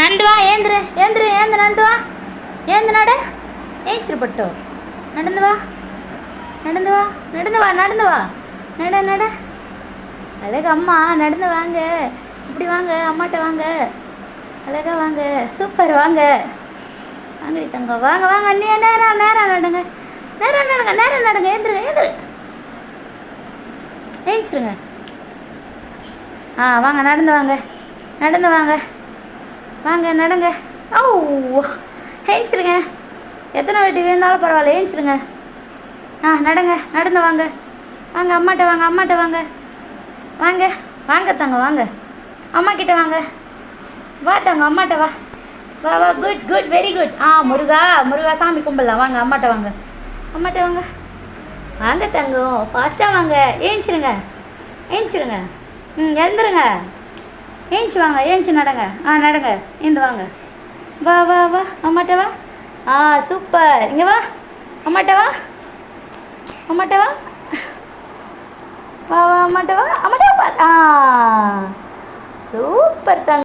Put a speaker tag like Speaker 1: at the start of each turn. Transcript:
Speaker 1: நண்டு வா, ஏந்திரு ஏந்திரு ஏந்து நண்டு வா, ஏந்து நட, ஏஞ்சிருப்பட்டோ, நடந்து வா நடந்து வா நடந்து வா நடந்து வா, நட நட, அழகு அம்மா, நடந்து வாங்க, இப்படி வாங்க, அம்மாட்ட வாங்க, அழகா வாங்க, சூப்பர் வாங்க, வாங்கடி தங்கம், வாங்க வாங்க, நீ நேரம் நேரம் நடுங்க, நேரம் நடுங்க, நேரம் நடுங்க, ஏந்திரு ஏந்திரு, ஏஞ்சிருங்க. வாங்க, நடந்து வாங்க, நடந்து வாங்க, வாங்க நடங்க. ஓ, ஏஞ்சிருங்க, எத்தனை வாட்டி வேணாலும் பரவாயில்ல, ஏஞ்சிருங்க. நடங்க, நடந்து வாங்க, வாங்க அம்மாட்ட வாங்க, அம்மாட்ட வாங்க, வாங்க வாங்க தங்க, வாங்க அம்மா கிட்ட வாங்க, வா தங்க, அம்மாட்ட வா, வா வா, good good, very good. Muruga Muruga சாமி கும்பிடலாம், வாங்க அம்மாட்ட வாங்க, அம்மாட்ட வாங்க, வாங்க தங்கம், ஃபாஸ்ட்டாக வாங்க, ஏஞ்சிருங்க ஏஞ்சிருங்க, எழுந்துருங்க, ஏஞ்சி வாங்க, ஏஞ்சி நடங்க, நடங்க, ஏந்து வாங்க, வா வா வா, அம்மாட்ட வா, சூப்பர், இங்கே வா, அம்மாட்ட வா, அம்மாட்ட வா, வா வா, அம்மாட்ட வா, அம்மாட்ட வா, சூப்பர் தங்க.